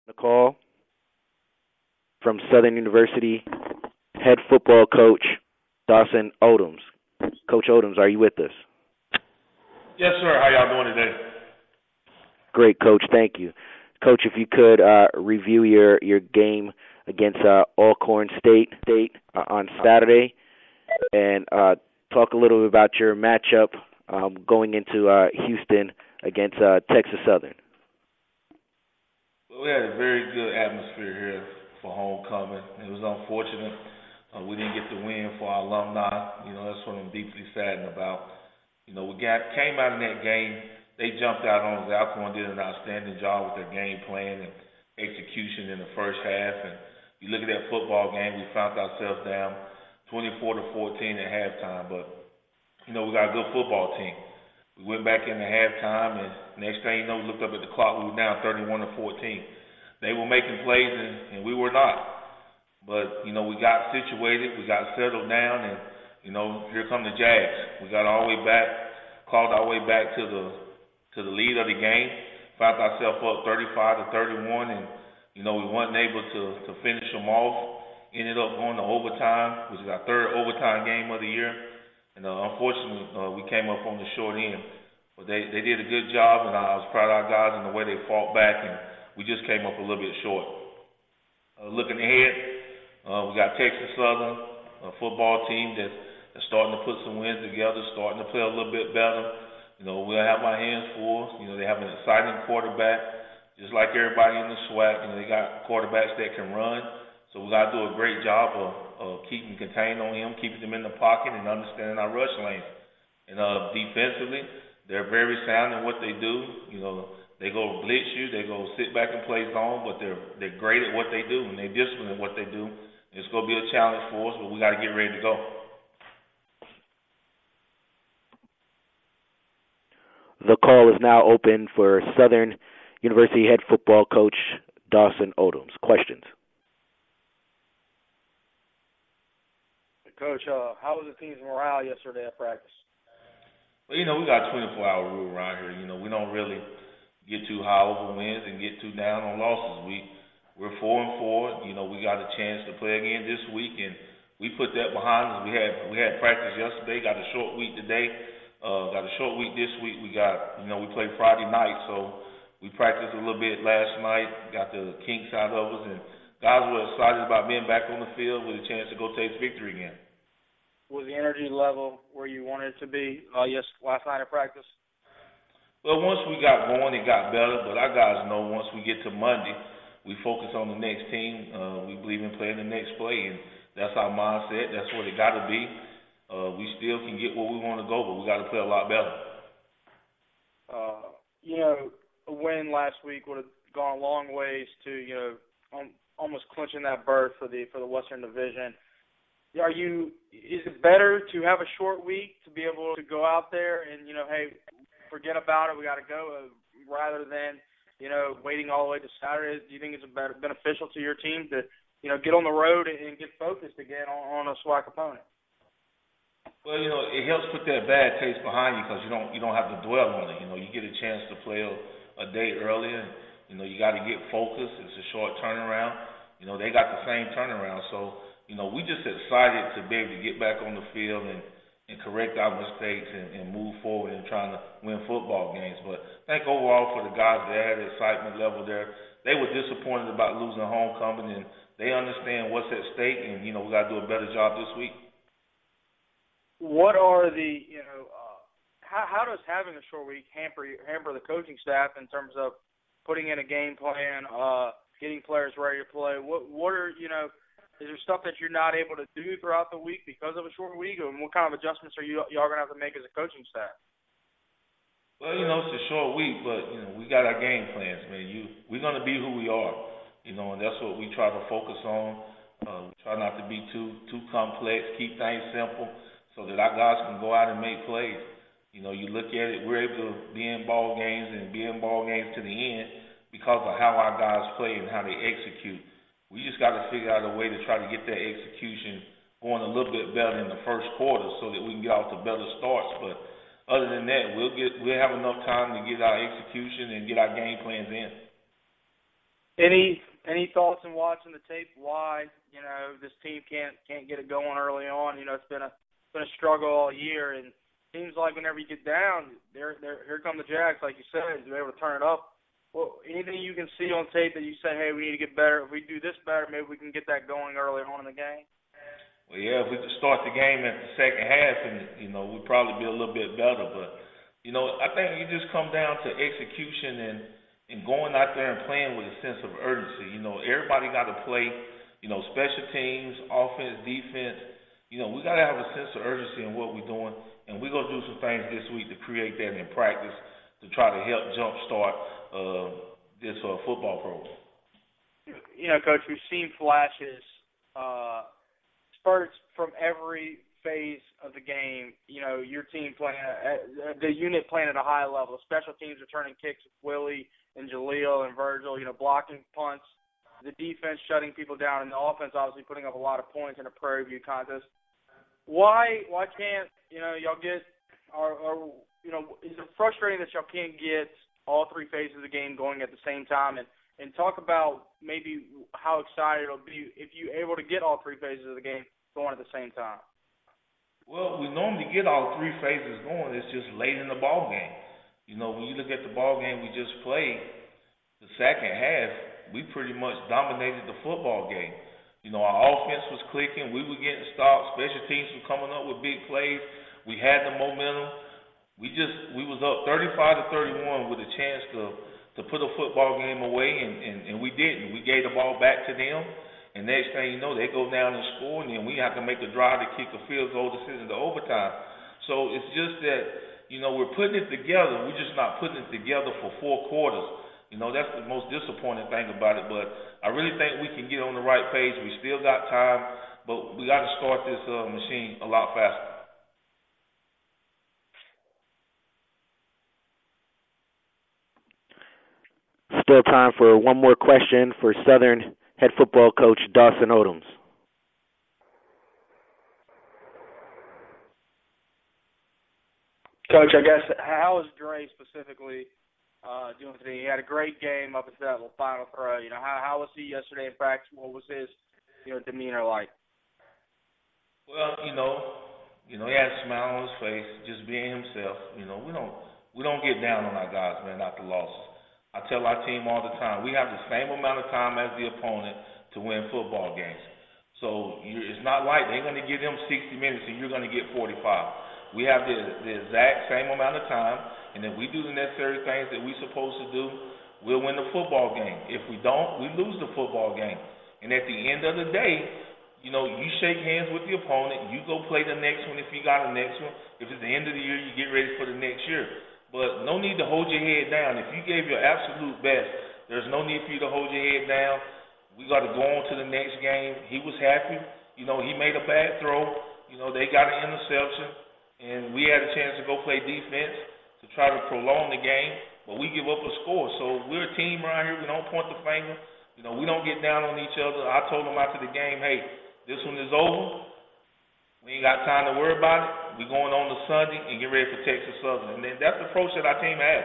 The call from Southern University head football coach Dawson Odums. Coach Odums, are you with us? Yes, sir. How y'all doing today? Great, Coach. Thank you. Coach, if you could review your game against Alcorn State on Saturday and talk a little bit about your matchup going into Houston against Texas Southern. Well, we had a very good atmosphere here for homecoming. It was unfortunate we didn't get the win for our alumni. That's what I'm deeply saddened about. We came out in that game. They jumped out on us. Alcorn did an outstanding job with their game plan and execution in the first half. And you look at that football game, we found ourselves down 24-14 at halftime. But, we got a good football team. We went back into halftime, and next thing you know, we looked up at the clock. We were down 31-14. They were making plays, and we were not. But, we got situated. We got settled down, and, here come the Jags. We got our way back, clawed our way back to the lead of the game, found ourselves up 35-31, and, we weren't able to finish them off. Ended up going to overtime, which is our third overtime game of the year. And unfortunately, we came up on the short end. But they did a good job, and I was proud of our guys and the way they fought back, and we just came up a little bit short. Looking ahead, we got Texas Southern, a football team that's starting to put some wins together, starting to play a little bit better. We'll have our hands full. They have an exciting quarterback, just like everybody in the SWAC. They got quarterbacks that can run. So we got to do a great job of keeping contained on him, keeping him in the pocket, and understanding our rush lanes. And defensively, they're very sound in what they do. They go blitz you, they go sit back and play zone, but they're great at what they do, and they're disciplined at what they do. It's going to be a challenge for us, but we got to get ready to go. The call is now open for Southern University head football coach Dawson Odums. Questions? Coach, how was the team's morale yesterday at practice? Well, we got a 24-hour rule around here. We don't really get too high over wins and get too down on losses. We're 4-4. We got a chance to play again this week, and we put that behind us. We had practice yesterday. Got a short week today. Got a short week this week. We got we played Friday night, so we practiced a little bit last night. Got the kinks out of us, and guys were excited about being back on the field with a chance to go taste victory again. Was the energy level where you wanted it to be last night at practice? Well, once we got going, it got better. But our guys know once we get to Monday, we focus on the next team. We believe in playing the next play, and that's our mindset. That's what it got to be. We still can get where we want to go, but we got to play a lot better. A win last week would have gone a long ways to almost clinching that berth for the Western Division. Is it better to have a short week to be able to go out there and hey, forget about it, we got to go, rather than waiting all the way to Saturday? Do you think it's beneficial to your team to get on the road and get focused again on a SWAC opponent? Well, it helps put that bad taste behind you because you don't have to dwell on it. You get a chance to play a day earlier. You got to get focused. It's a short turnaround. They got the same turnaround, so. We just excited to be able to get back on the field and correct our mistakes and move forward in trying to win football games. But I think overall for the guys that had the excitement level there, they were disappointed about losing homecoming, and they understand what's at stake, and, we got to do a better job this week. What are how does having a short week hamper the coaching staff in terms of putting in a game plan, getting players ready to play? What are, is there stuff that you're not able to do throughout the week because of a short week? And what kind of adjustments are y'all going to have to make as a coaching staff? Well, it's a short week, but, we got our game plans, man. We're going to be who we are, and that's what we try to focus on. We try not to be too complex, keep things simple so that our guys can go out and make plays. You look at it, we're able to be in ball games and be in ball games to the end because of how our guys play and how they execute. We just got to figure out a way to try to get that execution going a little bit better in the first quarter so that we can get off to better starts. But other than that, we'll have enough time to get our execution and get our game plans in. Any thoughts in watching the tape? Why this team can't get it going early on? It's been a struggle all year, and it seems like whenever you get down, here come the Jags, like you said, they're able to turn it up. Well, anything you can see on tape that you say, hey, we need to get better. If we do this better, maybe we can get that going early on in the game. Well, yeah, if we could start the game at the second half, and we'd probably be a little bit better. But I think it just come down to execution and going out there and playing with a sense of urgency. Everybody got to play. Special teams, offense, defense. We got to have a sense of urgency in what we're doing, and we're gonna do some things this week to create that in practice to try to help jumpstart this football program. Coach, we've seen flashes, spurts from every phase of the game. Your team playing, the unit playing at a high level. Special teams returning kicks with Willie and Jaleel and Virgil, blocking punts. The defense shutting people down, and the offense obviously putting up a lot of points in a Prairie View contest. Why can't y'all get is it frustrating that y'all can't get all three phases of the game going at the same time? And talk about maybe how excited it'll be if you're able to get all three phases of the game going at the same time. Well, we normally get all three phases going. It's just late in the ball game. When you look at the ball game we just played, the second half, we pretty much dominated the football game. Our offense was clicking. We were getting stops. Special teams were coming up with big plays. We had the momentum. We was up 35-31 with a chance to put a football game away, and we didn't. We gave the ball back to them, and next thing you know, they go down and score, and then we have to make a drive to kick a field goal to send it to overtime. So it's just that, we're putting it together. We're just not putting it together for 4 quarters. That's the most disappointing thing about it. But I really think we can get on the right page. We still got time, but we got to start this machine a lot faster. Still time for one more question for Southern head football coach Dawson Odums. Coach, I guess, how is Dre specifically doing today? He had a great game up until that final throw. How was he yesterday in practice? What was his demeanor like? Well, he had a smile on his face, just being himself. We don't get down on our guys, man, after losses. I tell our team all the time, we have the same amount of time as the opponent to win football games. So it's not like they're going to give them 60 minutes and you're going to get 45. We have the exact same amount of time, and if we do the necessary things that we're supposed to do, we'll win the football game. If we don't, we lose the football game. And at the end of the day, you shake hands with the opponent, you go play the next one if you got a next one. If it's the end of the year, you get ready for the next year. But no need to hold your head down. If you gave your absolute best, there's no need for you to hold your head down. We got to go on to the next game. He was happy. He made a bad throw. They got an interception, and we had a chance to go play defense to try to prolong the game, but we give up a score. So we're a team around here. We don't point the finger. We don't get down on each other. I told them after the game, hey, this one is over. We ain't got time to worry about it. We're going on to Sunday and get ready for Texas Southern. And then that's the approach that our team has.